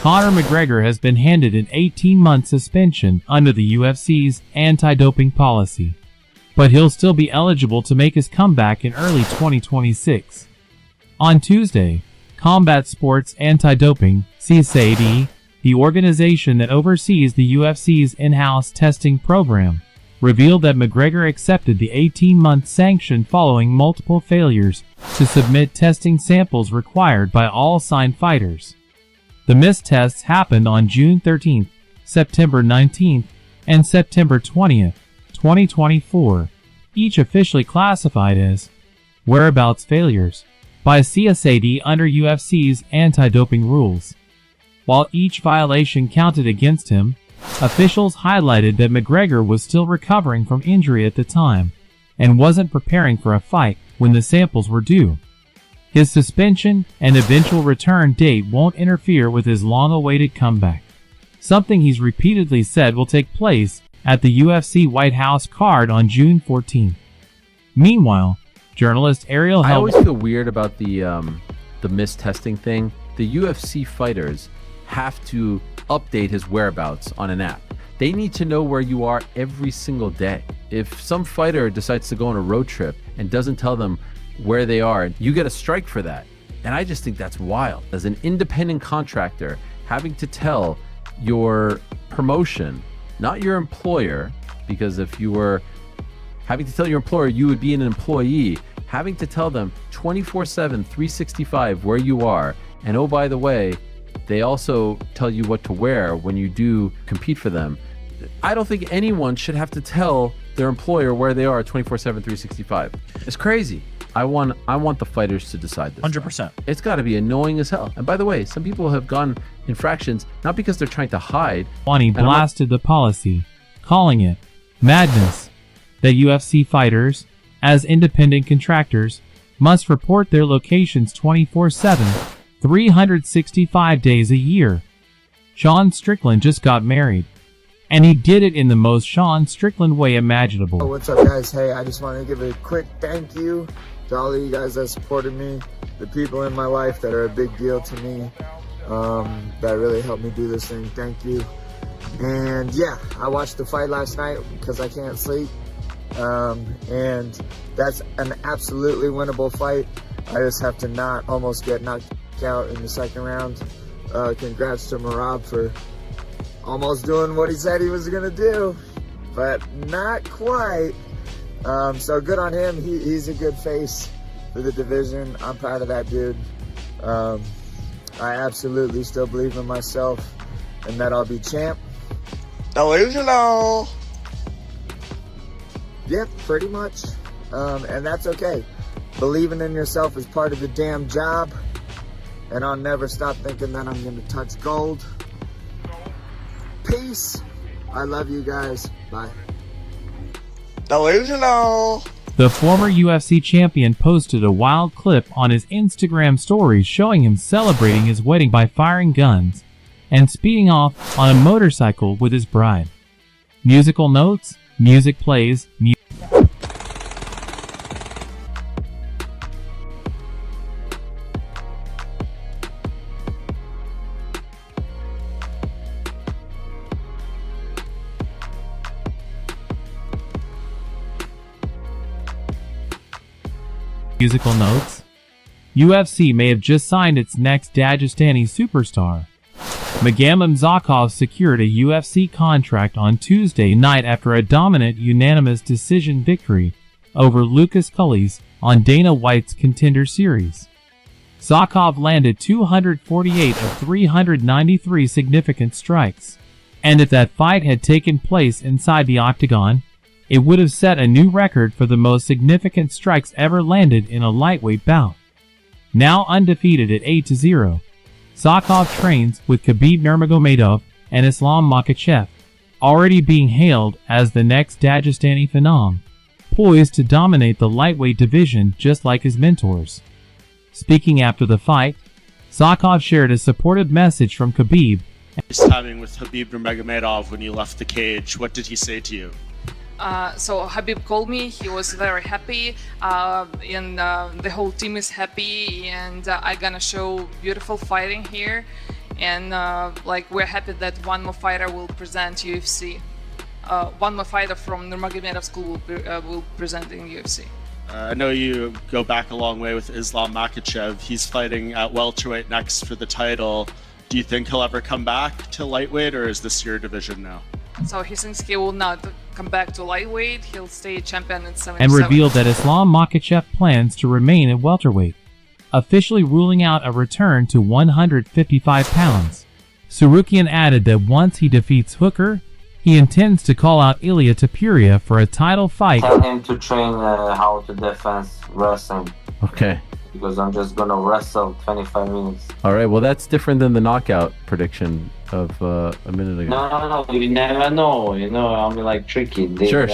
Conor McGregor has been handed an 18-month suspension under the UFC's anti-doping policy, but he'll still be eligible to make his comeback in early 2026. On Tuesday, Combat Sports Anti-Doping, CSAD, the organization that oversees the UFC's in-house testing program, revealed that McGregor accepted the 18-month sanction following multiple failures to submit testing samples required by all signed fighters. The missed tests happened on June 13, September 19, and September 20, 2024, each officially classified as whereabouts failures by CSAD under UFC's anti-doping rules. While each violation counted against him, officials highlighted that McGregor was still recovering from injury at the time and wasn't preparing for a fight when the samples were due. His suspension and eventual return date won't interfere with his long-awaited comeback, something he's repeatedly said will take place at the UFC White House card on June 14. Meanwhile, journalist Ariel Helwani... I always feel weird about the mistesting thing. The UFC fighters have to update his whereabouts on an app. They need to know where you are every single day. If some fighter decides to go on a road trip and doesn't tell them where they are, you get a strike for that. And I just think that's wild. As an independent contractor, having to tell your promotion, not your employer, because if you were having to tell your employer, you would be an employee, having to tell them 24/7, 365 where you are. And oh, by the way, they also tell you what to wear when you do compete for them. I don't think anyone should have to tell their employer where they are 24/7, 365. It's crazy. I want the fighters to decide this. 100%. It's got to be annoying as hell. And by the way, some people have gone infractions not because they're trying to hide. Helwani blasted the policy, calling it madness that UFC fighters, as independent contractors, must report their locations 24/7, 365 days a year. Sean Strickland just got married, and he did it in the most Sean Strickland way imaginable. Oh, what's up, guys? Hey, I just want to give a quick thank you to all of you guys that supported me, the people in my life that are a big deal to me, that really helped me do this thing. Thank you. And yeah, I watched the fight last night because I can't sleep, and that's an absolutely winnable fight. I just have to not almost get knocked out in the second round. Congrats to Merab for almost doing what he said he was gonna do, but not quite. So good on him. He's a good face for the division. I'm proud of that dude. I absolutely still believe in myself and that I'll be champ. Delusional. Yep, pretty much. And that's okay. Believing in yourself is part of the damn job. And I'll never stop thinking that I'm gonna touch gold. Peace. I love you guys. Bye. Delusional. The former UFC champion posted a wild clip on his Instagram stories showing him celebrating his wedding by firing guns and speeding off on a motorcycle with his bride. Musical notes, music plays, musical notes. UFC may have just signed its next Dagestani superstar. Magomed Ankalaev secured a UFC contract on Tuesday night after a dominant unanimous decision victory over Lucas Cullis on Dana White's Contender Series. Ankalaev landed 248 of 393 significant strikes, and if that fight had taken place inside the octagon, it would have set a new record for the most significant strikes ever landed in a lightweight bout. Now undefeated at 8-0, Ankalaev trains with Khabib Nurmagomedov and Islam Makhachev, already being hailed as the next Dagestani phenom, poised to dominate the lightweight division just like his mentors. Speaking after the fight, Ankalaev shared a supportive message from Khabib. Having with Khabib Nurmagomedov when you left the cage, what did he say to you? So Khabib called me, he was very happy, and the whole team is happy, and I'm gonna show beautiful fighting here, and like we're happy that one more fighter will present UFC. One more fighter from Nurmagomedov school will present in UFC. I know you go back a long way with Islam Makhachev. He's fighting at welterweight next for the title. Do you think he'll ever come back to lightweight, or is this your division now? So he thinks he will not come back to lightweight. He'll stay champion at 77. And revealed that Islam Makhachev plans to remain at welterweight, officially ruling out a return to 155 pounds. Sarukian added that once he defeats Hooker, he intends to call out Ilia Topuria for a title fight. Tell him to train how to defense wrestling. Okay. Because I'm just gonna wrestle 25 minutes. All right. Well, that's different than the knockout prediction of a minute ago. No, you never know. You know, I'm like tricky. They Sure.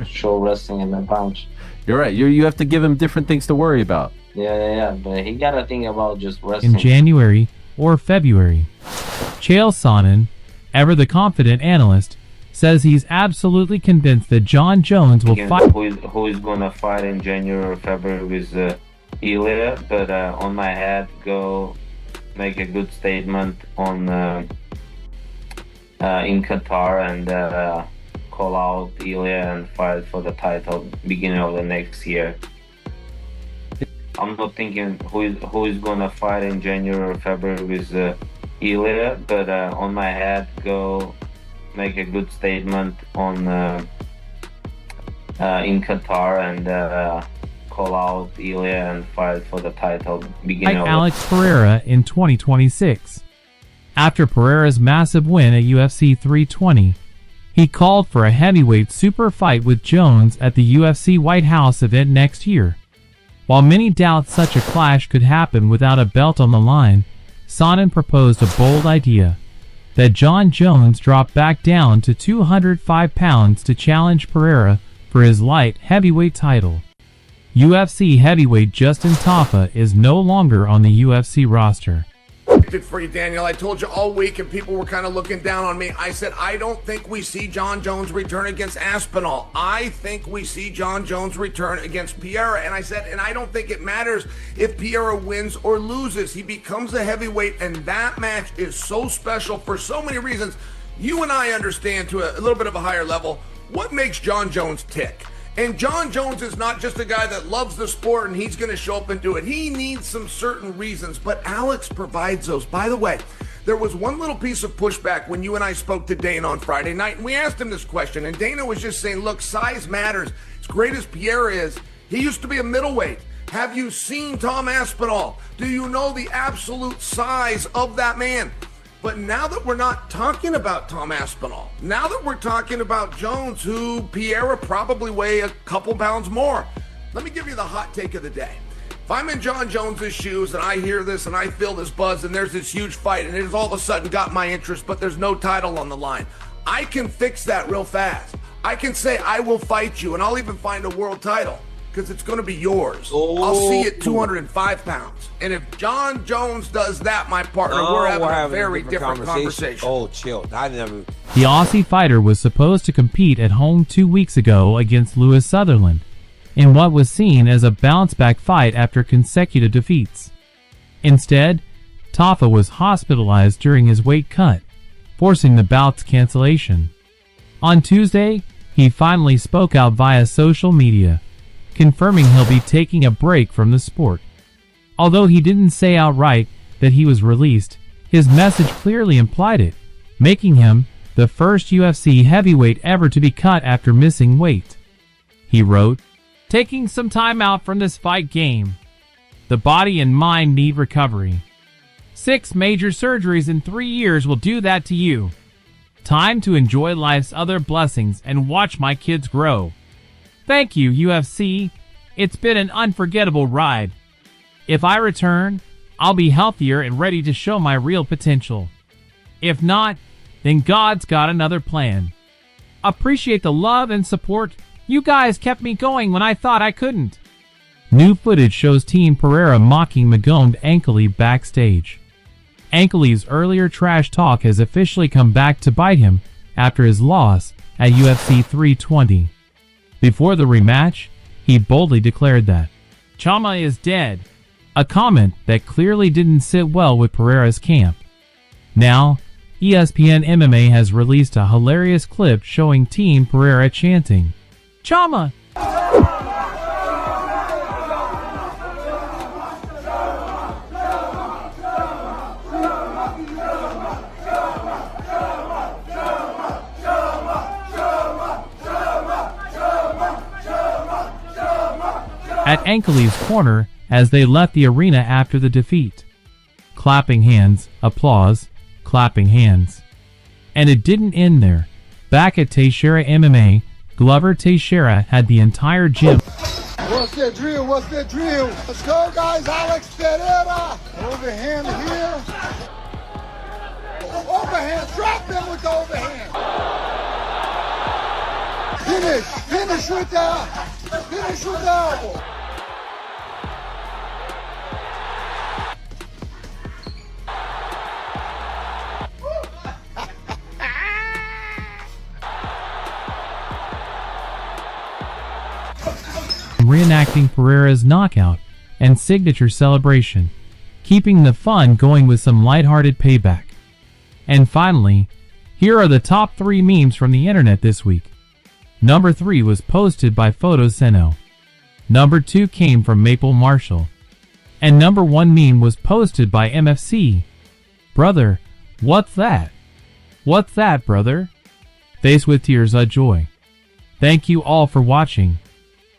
show wrestling and then punch. You're right. You have to give him different things to worry about. Yeah. But he gotta think about just wrestling. In January or February. Chael Sonnen, ever the confident analyst, says he's absolutely convinced that John Jones will fight. Who is gonna fight in January or February with Ilia? But on my head, go make a good statement on in Qatar and call out Ilia and fight for the title beginning of the next year. I'm not thinking who is gonna fight in January or February with Ilia, but on my head, go make a good statement on in Qatar and call out Ilia and fight for the title beginning of Alex Pereira in 2026. After Pereira's massive win at UFC 320, he called for a heavyweight super fight with Jones at the UFC White House event next year. While many doubt such a clash could happen without a belt on the line, Sonnen proposed a bold idea: that John Jones drop back down to 205 pounds to challenge Pereira for his light heavyweight title. UFC heavyweight Justin Tafa is no longer on the UFC roster. For you, Daniel, I told you all week and people were kind of looking down on me. I said, I don't think we see John Jones return against Aspinall. I think we see John Jones return against Pereira. And I said, and I don't think it matters if Pereira wins or loses. He becomes a heavyweight, and that match is so special for so many reasons. You and I understand to a little bit of a higher level what makes John Jones tick. And John Jones is not just a guy that loves the sport and he's going to show up and do it. He needs some certain reasons, but Alex provides those. By the way, there was one little piece of pushback when you and I spoke to Dana on Friday night, and we asked him this question, and Dana was just saying, look, size matters. As great as Pierre is, he used to be a middleweight. Have you seen Tom Aspinall? Do you know the absolute size of that man? But now that we're not talking about Tom Aspinall, now that we're talking about Jones, who Pereira probably weigh a couple pounds more, let me give you the hot take of the day. If I'm in John Jones's shoes and I hear this and I feel this buzz and there's this huge fight and it has all of a sudden got my interest, but there's no title on the line, I can fix that real fast. I can say, I will fight you, and I'll even find a world title, because it's going to be yours. I'll see you at 205 pounds. And if John Jones does that, my partner, we're having a very different conversation. Oh, chill. I never. The Aussie fighter was supposed to compete at home 2 weeks ago against Lewis Sutherland, in what was seen as a bounce-back fight after consecutive defeats. Instead, Tafa was hospitalized during his weight cut, forcing the bout's cancellation. On Tuesday, he finally spoke out via social media, confirming he'll be taking a break from the sport. Although he didn't say outright that he was released, his message clearly implied it, making him the first UFC heavyweight ever to be cut after missing weight. He wrote, "Taking some time out from this fight game. The body and mind need recovery. 6 major surgeries in 3 years will do that to you. Time to enjoy life's other blessings and watch my kids grow. Thank you, UFC. It's been an unforgettable ride. If I return, I'll be healthier and ready to show my real potential. If not, then God's got another plan. Appreciate the love and support. You guys kept me going when I thought I couldn't." New footage shows Team Pereira mocking Magomed Ankalaev backstage. Ankalaev's earlier trash talk has officially come back to bite him after his loss at UFC 320. Before the rematch, he boldly declared that Chama is dead, a comment that clearly didn't sit well with Pereira's camp. Now, ESPN MMA has released a hilarious clip showing Team Pereira chanting, "Chama!" At Ankalaev's corner as they left the arena after the defeat. Clapping hands, applause, clapping hands. And it didn't end there. Back at Teixeira MMA, Glover Teixeira had the entire gym. What's that drill? What's that drill? Let's go, guys. Alex Pereira. Overhand here. Overhand. Drop them with the overhand. Finish. Finish with that. Finish with the elbow. Reenacting Pereira's knockout and signature celebration, keeping the fun going with some lighthearted payback. And finally, here are the top 3 memes from the internet this week. Number 3 was posted by Photo Seno. Number 2 came from Maple Marshall. And number 1 meme was posted by MFC. Brother, what's that? What's that, brother? Face with tears of joy. Thank you all for watching.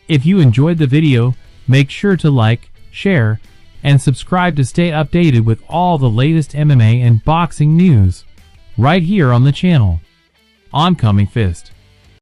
If you enjoyed the video, make sure to like, share, and subscribe to stay updated with all the latest MMA and boxing news right here on the channel. Oncoming Fist.